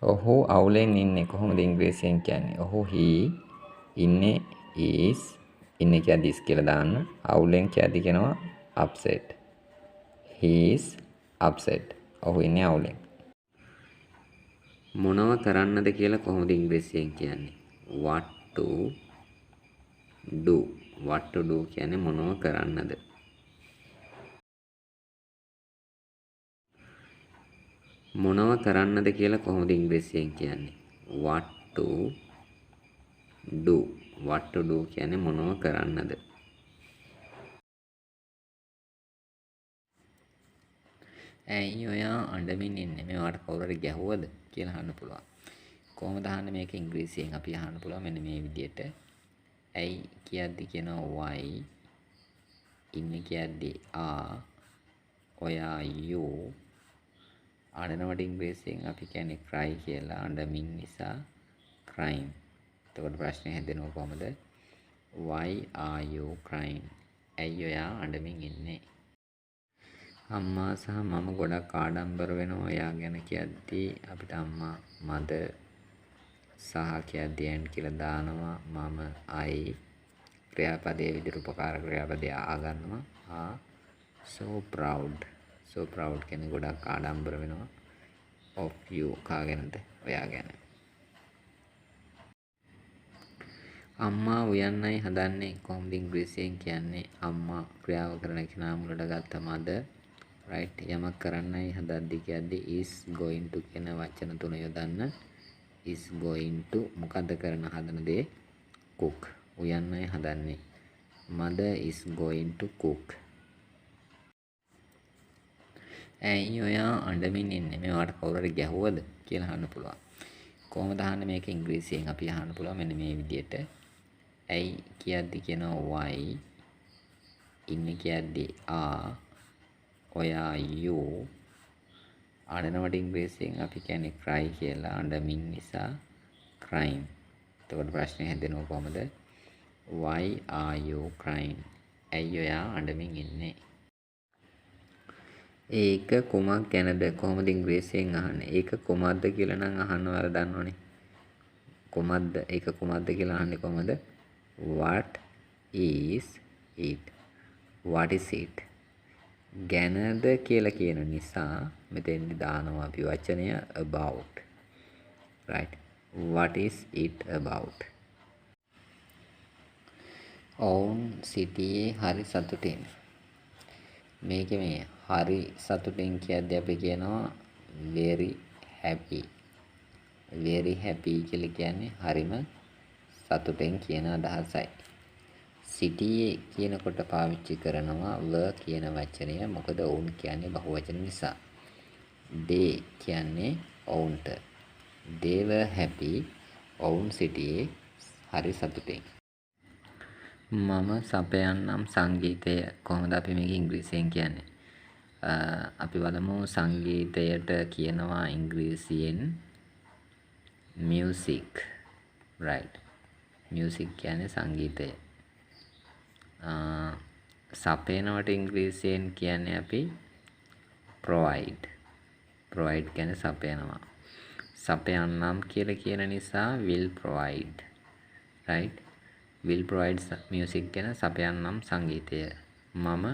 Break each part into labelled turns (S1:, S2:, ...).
S1: ඔහු අවුලෙන් ඉන්නේ කොහොමද ඉංග්‍රීසියෙන් කියන්නේ? ඔහු ඉන්නේ is ඉන්නේ කියද්දි is කියලා දාන්න. අවුලෙන් කියද්දි කියනවා upset. He is upset. ඔහු ඉන්නේ අවුලෙන්. මොනව කරන්නද කියලා කොහොමද ඉංග්‍රීසියෙන් කියන්නේ? What to do. What to do කියන්නේ මොනව කරන්නද? මොනව කරන්නද කියලා කොහොමද ඉංග්‍රීසියෙන් කියන්නේ? What to do. What to do කියන්නේ මොනව කරන්නද? ඇයි ඔයා අඬමින් ඉන්නේ? මේවට කවුරු හරි ගැහුවද කියලා අහන්න පුළුවන්. කොහොමද අහන්නේ මේක ඉංග්‍රීසියෙන් අපි අහන්න පුළුවන් මෙන්න මේ විදිහට. ඇයි කියද්දි කියනවා why. ඉන්නේ කියද්දි are. ඔයා you. අඬනවට ඉංග්‍රීසියෙන් අපි කියන්නේ cry කියලා. අඬමින් නිසා crying. එතකොට ප්‍රශ්නේ හැදෙනවා කොහමද? Why are you crying? ඇයි ඔයා අඬමින් ඉන්නේ? අම්මා සහ මම ගොඩක් ආඩම්බර වෙනවා ඔයා ගැන කියද්දී අපිට අම්මා mother සහ කියද්දී and කියලා දානවා. මම I ක්‍රියාපදයේ විදිහට උපකාර ක්‍රියාපදය ආ ගන්නවා. so proud කියන්නේ ගොඩක් ආඩම්බර වෙනවා of you කා ගැනද? ඔයා ගැන. අම්මා උයන්නයි හදන්නේ කොහොමද ඉංග්‍රීසියෙන් කියන්නේ? අම්මා ක්‍රියාව කරන කෙනා මුලට ගත්ත mother right. යමක් කරන්නයි හදද්දි කියද්දී is going to කියන වචන තුන යොදන්න. is going to මොකද්ද කරන හදන දේ? cook. උයන්නයි හදන්නේ. mother is going to cook. ඇයි ඔයා අඬමින් ඉන්නේ? මේවට කවුරු හරි ගැහුවද කියලා අහන්න පුළුවන්. කොහොමද අහන්නේ මේක ඉංග්‍රීසියෙන් අපි අහන්න පුළුවන් මෙන්න මේ විදිහට. ඇයි කියද්දි කියනවා why. ඉන්නේ කියද්දි are. ඔයා you. අඬනවට ඉංග්‍රීසියෙන් අපි කියන්නේ cry කියලා. අඬමින් නිසා crying. එතකොට ප්‍රශ්නේ හැදෙනවා කොහමද? why are you crying? ඇයි ඔයා අඬමින් ඉන්නේ? ඒක කුමක් ගැනද? කොහොමද ඉංග්‍රීසියෙන් අහන්නේ? ඒක කුමක්ද කියලා නම් අහන්න ඔයාලා දන්නවනේ. කුමක්ද? ඒක කුමක්ද කියලා අහන්නේ කොහමද? what is it? what is it? ගැනද කියලා කියන නිසා මෙතෙන්දි දානවා අපි වචනය about. right. what is it about? ඔවුන් සිටියේ හරි සතුටින්. මේක මේ හරි සතුටින් කියද්දී අපි කියනවා very happy. very happy කියලා කියන්නේ හරිම සතුටෙන් කියන අදහසයි. සිටියේ කියනකොට පාවිච්චි කරනවා were කියන වචනය. මොකද ඔවුන් කියන්නේ බහුවචන නිසා. they කියන්නේ ඔවුන්ට. they were happy. ඔවුන් සිටියේ හරි සතුටින්. මම සපයන්නම් සංගීතය. කොහොමද අපි මේක ඉංග්‍රීසියෙන් කියන්නේ? අපි බලමු සංගීතයට කියනවා ඉංග්‍රීසියෙන් music. right. music කියන්නේ සංගීතය. සපයනවට ඉංග්‍රීසියෙන් කියන්නේ අපි provide. provide කියන්නේ සපයනවා. සපයන්නම් කියලා කියන නිසා will provide. right. will provide music කියන සපයන්නම් සංගීතය. මම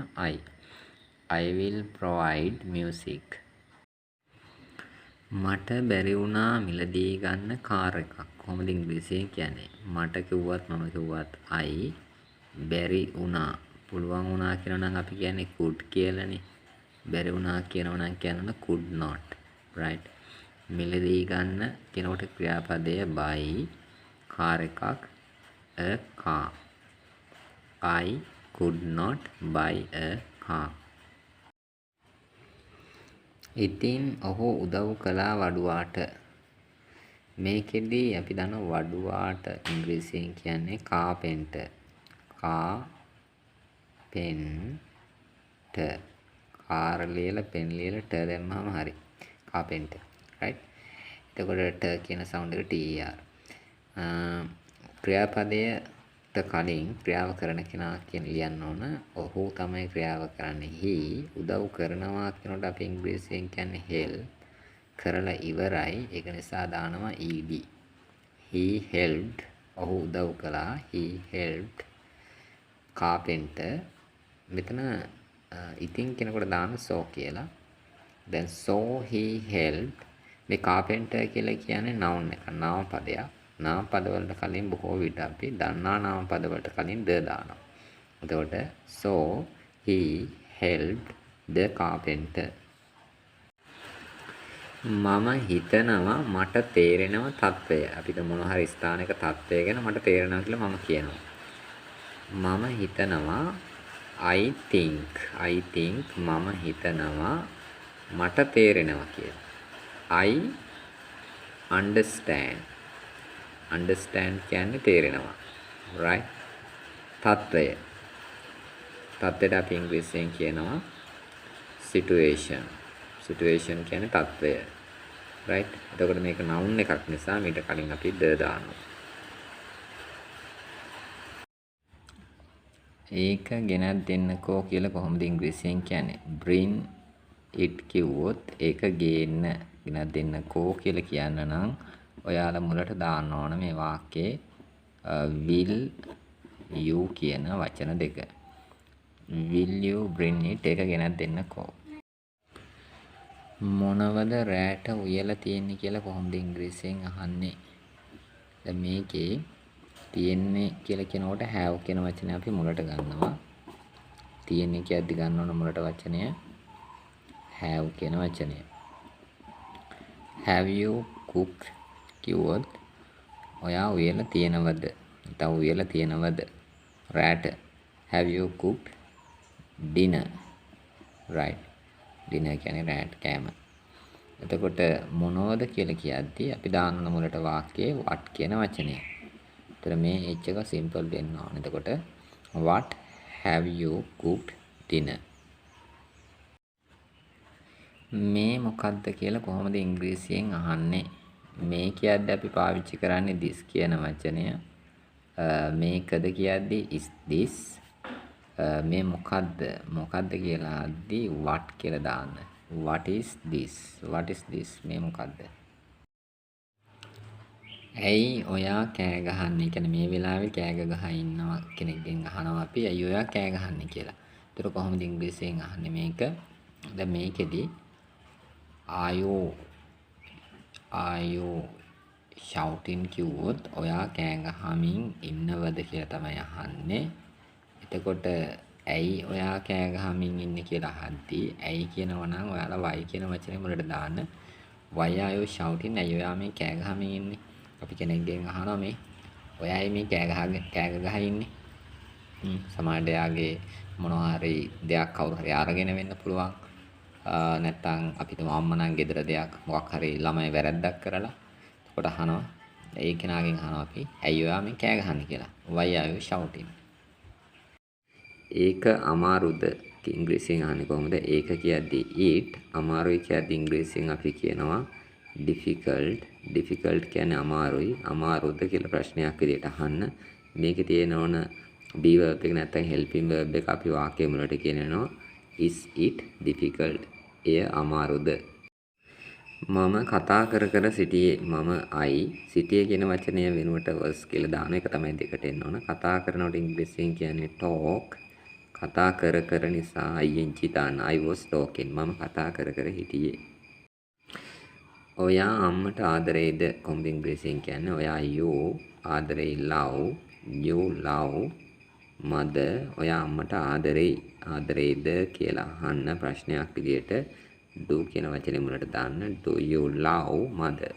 S1: I will provide music. මට බැරි වුණා මිලදී ගන්න කාර් එකක්. කොහොමද ඉංග්‍රීසියෙන් කියන්නේ? මට කිව්වත් මම කිව්වත් I බැරි වුණා. පුළුවන් වුණා කියනවා නම් අපි කියන්නේ could කියලානේ. බැරි වුණා කියනවා නම් කියනවා could not. right. මිලදී ගන්න කියනකොට ක්‍රියාපදය buy කාර් එකක් a car. I could not buy a car. ඉතින් ඔහු උදව් කළා වඩුවාට. මේකෙදි අපි දන්නවා වඩුවාට ඉංග්‍රීසියෙන් කියන්නේ carpenter. carpenter. කාර් ලියලා පෙන් ලියලා ට දැම්මම හරි. carpenter. right. එතකොට ට කියන සවුන්ඩ් එක TR. ක්‍රියාපදයට කලින් ක්‍රියාව කරන කෙනා කියන ලියන්න ඕන. ඔහු තමයි ක්‍රියාව කරන්නේ. he උදව් කරනවා කියනකොට අපි ඉංග්‍රීසියෙන් කියන්නේ help. කරලා ඉවරයි. ඒක නිසා දානවා ed. he helped ඔහු උදව් කළා. he helped carpenter. මෙතන ඉතින් කෙනෙකුට දාන්න so කියලා. දැන් so he helped මේ carpenter කියලා කියන්නේ noun එක. නාම පදයක්. නාම පද වලට කලින් බොහෝ විට අපි දන්නා නාම පද වලට කලින් the දානවා. එතකොට so he helped the carpenter. මම හිතනවා මට තේරෙනවා තත්ත්වය. අපිට මොන හරි ස්ථානයක තත්ත්වය ගැන මට තේරෙනවා කියලා මම කියනවා. මම හිතනවා I think මම හිතනවා මට තේරෙනවා කියලා. I understand කියන්නේ තේරෙනවා. right? තත්ත්වය. තත්ත්වයට අපි ඉංග්‍රීසියෙන් කියනවා situation. situation කියන්නේ තත්ත්වය. right? එතකොට මේක noun එකක් නිසා මීට කලින් අපි the දානවා. ඒක ගෙනත් දෙන්නකෝ කියලා කොහොමද ඉංග්‍රීසියෙන් කියන්නේ? bring it කිව්වොත් ඒක ගේන්න ගෙනත් දෙන්නකෝ කියලා කියන්න නම් ඔයාලා මුලට දාන්න ඕන මේ වාක්‍යයේ will you කියන වචන දෙක. will you bring it ඒක ගෙනත් දෙන්නකෝ. මොනවද රෑට උයලා තියෙන්නේ කියලා කොහොමද ඉංග්‍රීසියෙන් අහන්නේ? දැන් මේකේ තියෙන්නේ කියලා කියනකොට have කියන වචනේ අපි මුලට ගන්නවා. තියෙන්නේ කියද්දි ගන්න ඕන මුලට වචනය have කියන වචනය. have you cooked කිව්වොත් ඔයා උයලා තියෙනවද? නැත්නම් උයලා තියෙනවද? රෑට have you cooked dinner? right? dinner කියන්නේ රෑට කෑම. එතකොට මොනවද කියලා කියද්දි අපි දාන්න මුලට වාක්‍යයේ what කියන වචනය. ඒතර මේ h එක සිම්පල් වෙන්න ඕන. එතකොට what have you cooked dinner? මේ මොකද්ද කියලා කොහොමද ඉංග්‍රීසියෙන් අහන්නේ? මේ කියද්දි අපි පාවිච්චි කරන්නේ this කියන වචනය. මේකද කියද්දි is this. මේ මොකද්ද කියලා අද්දි what කියලා දාන්න. what is this? මේ මොකද්ද? ඇයි ඔයා කෑ ගහන්නේ? කියන්නේ මේ වෙලාවේ කෑ ගහ ඉන්නවා කෙනෙක්ගෙන් අහනවා අපි ඇයි ඔයා කෑ ගහන්නේ කියලා. ඒතර කොහොමද ඉංග්‍රීසියෙන් අහන්නේ මේක? දැන් මේකෙදි are you shouting කිව්වොත් ඔයා කෑ ගහමින් ඉන්නවද කියලා තමයි අහන්නේ. එතකොට ඇයි ඔයා කෑ ගහමින් ඉන්නේ කියලා අහද්දී ඇයි කියනවා නම් ඔයාලා why කියන වචනේ මුලට දාන්න. why are you shouting? ඇයි ඔයා මේ කෑ ගහමින් ඉන්නේ? අපි කෙනෙක්ගෙන් අහනවා මේ ඔයායි මේ කෑ ගහ ඉන්නේ. සමහරට එයාගේ මොනවා හරි දෙයක් කවුරු හරි අරගෙන වෙන්න පුළුවන්. නැත්තම් අපි තුමු අම්මා නම් ගෙදර දෙයක් මොකක් හරි ළමයි වැරද්දක් කරලා එතකොට අහනවා ඒ කෙනාගෙන් අහනවා අපි ඇයි ඔයා මේ කෑ ගහන්නේ කියලා. why are you shouting? ඒක අමාරුද? ඉංග්‍රීසියෙන් අහන්නේ කොහොමද? ඒක කියද්දි it අමාරුයි කියද්දි ඉංග්‍රීසියෙන් අපි කියනවා difficult කියන්නේ අමාරුයි. අමාරුද කියලා ප්‍රශ්නයක් විදිහට අහන්න. මේකේ තියෙන ඕන be verb එක නැත්නම් helping verb එක අපි වාක්‍ය මුලට කියනවා is it difficult? එය අමාරුද? මම කතා කර සිටියේ. මම සිටියේ කියන වචනය වෙනුවට was කියලා දාන එක තමයි දෙකට එන්න ඕන. කතා කරනකොට ඉංග්‍රීසියෙන් කියන්නේ talk. කතා කර නිසා ing දාන්න. I was talking. මම කතා කර හිටියේ. ඔයා අම්මට ආදරේද? කොහොමද ඉංග්‍රීසියෙන් කියන්නේ? ඔයා you ආදරේ you love mother. ඔයා අම්මට ආදරේද කියලා අහන්න ප්‍රශ්නයක් විදියට do කියන වචනේ මුලට දාන්න. do you love mother?